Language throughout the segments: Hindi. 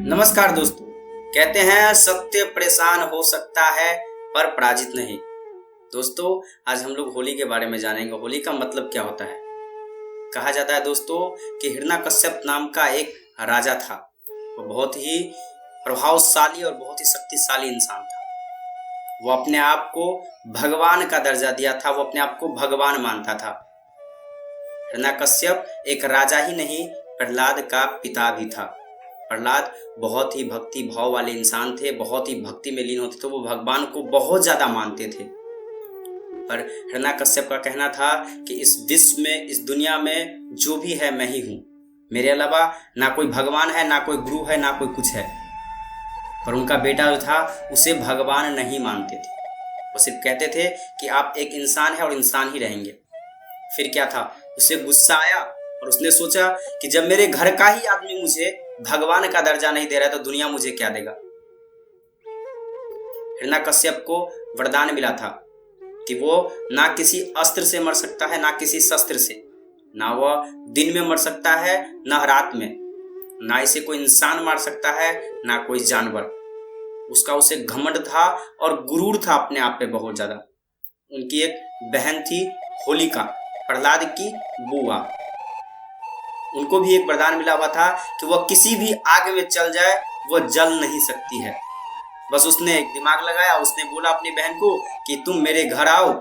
नमस्कार दोस्तों। कहते हैं सत्य परेशान हो सकता है पर पराजित नहीं। दोस्तों आज हम लोग होली के बारे में जानेंगे। होली का मतलब क्या होता है। कहा जाता है दोस्तों कि हिरण्यकश्यप नाम का एक राजा था। वो बहुत ही प्रभावशाली और बहुत ही शक्तिशाली इंसान था। वो अपने आप को भगवान का दर्जा दिया था। वो अपने आप को भगवान मानता था। हिरण्यकश्यप एक राजा ही नहीं, प्रहलाद का पिता भी था। प्रहलाद बहुत ही भक्ति भाव वाले इंसान थे, बहुत ही भक्ति में लीन होते थे। वो भगवान को बहुत ज्यादा मानते थे। पर हिरण्यकश्यप का कहना था कि इस विश्व में, इस दुनिया में जो भी है मैं ही हूं। मेरे अलावा ना कोई भगवान है, ना कोई गुरु है, ना कोई कुछ है। पर उनका बेटा जो था उसे भगवान नहीं मानते थे। वो सिर्फ कहते थे कि आप एक इंसान है और इंसान ही रहेंगे। फिर क्या था, उसे गुस्सा आया और उसने सोचा कि जब मेरे घर का ही आदमी मुझे भगवान का दर्जा नहीं दे रहा है तो दुनिया मुझे क्या देगा। हिरण्यकश्यप को वरदान मिला था कि वो ना किसी अस्त्र से मर सकता है, ना किसी शस्त्र से। ना वह दिन में मर सकता है, ना रात में। ना इसे कोई इंसान मार सकता है, ना कोई जानवर। उसका उसे घमंड था और गुरूर था अपने आप पे बहुत ज्यादा। उनकी एक बहन थी होलिका, प्रहलाद की बुआ। उनको भी एक वरदान मिला हुआ था कि वह किसी भी आग में चल जाए वह जल नहीं सकती है। बस उसने एक दिमाग लगाया, उसने बोला अपनी बहन को कि तुम मेरे घर आओ,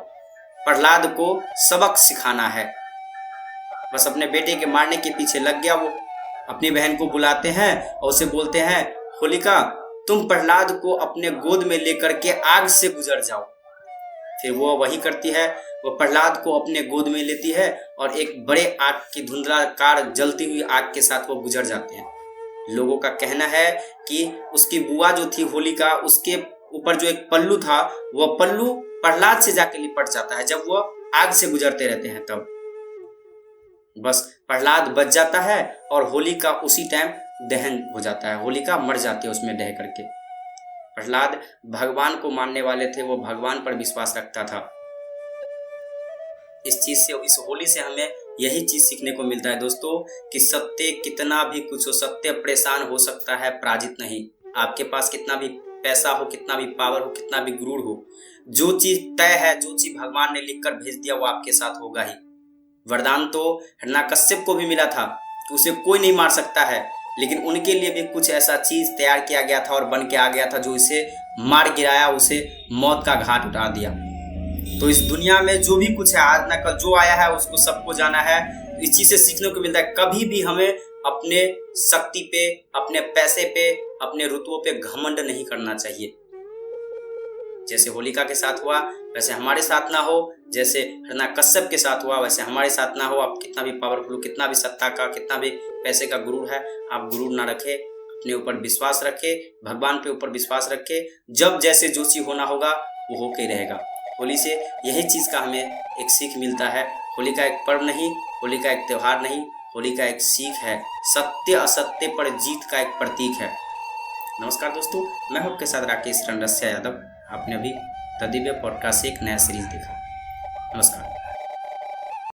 प्रहलाद को सबक सिखाना है। बस अपने बेटे के मारने के पीछे लग गया। वो अपनी बहन को बुलाते हैं और उसे बोलते हैं, होलिका तुम प्रहलाद को अपने गोद में लेकर के आग से गुजर जाओ। फिर वो वही करती है। वो प्रहलाद को अपने गोद में लेती है और एक बड़े आग की धुंधलाकार जलती हुई आग के साथ वो गुजर जाते हैं। लोगों का कहना है कि उसकी बुआ जो थी होलिका, उसके ऊपर जो एक पल्लू था वह पल्लू प्रहलाद से जाके लिपट जाता है जब वो आग से गुजरते रहते हैं। तब बस प्रहलाद बच जाता है और होलिका उसी टाइम दहन हो जाता है। होलिका मर जाती है उसमें ढह करके। प्रहलाद भगवान को मानने वाले थे, वो भगवान पर विश्वास रखता था। इस चीज से, इस होली से हमें यही चीज सीखने को मिलता है दोस्तों कि सत्य कितना भी कुछ हो, सत्य परेशान हो सकता है, पराजित नहीं। आपके पास कितना भी पैसा हो, कितना भी पावर हो, कितना भी गुरूर हो, जो चीज तय है, जो चीज भगवान ने लिखकर भेज दिया वो आपके साथ होगा ही। वरदान तो हिरण्यकश्यप को भी मिला था कि उसे कोई नहीं मार सकता है, लेकिन उनके लिए भी कुछ ऐसा चीज तैयार किया गया था और बन के आ गया था जो इसे मार गिराया, उसे मौत का घाट उठा दिया। तो इस दुनिया में जो भी कुछ है, आज ना कल जो आया है उसको सबको जाना है। इस चीज से सीखने को मिलता है कभी भी हमें अपने शक्ति पे, अपने पैसे पे, अपने रुतबों पे घमंड नहीं करना चाहिए। जैसे होलिका के साथ हुआ वैसे हमारे साथ ना हो, जैसे हिरण्यकश्यप के साथ हुआ वैसे हमारे साथ ना हो। आप कितना भी पावरफुल, कितना भी सत्ता का, कितना भी पैसे का गुरूर है, आप गुरूर ना रखे। अपने ऊपर विश्वास रखे, भगवान के ऊपर विश्वास रखे। जब जैसे जो चीज होना होगा वो होके ही रहेगा। होली से यही चीज का हमें एक सीख मिलता है। होली का एक पर्व नहीं, होली का एक त्योहार नहीं, होली का एक सीख है। सत्य असत्य पर जीत का एक प्रतीक है। नमस्कार दोस्तों, मैं हूं आपके साथ राकेश रणरसिया यादव। आपने अभी द दिव्य पॉडकास्ट एक नया सीरीज देखा। नमस्कार।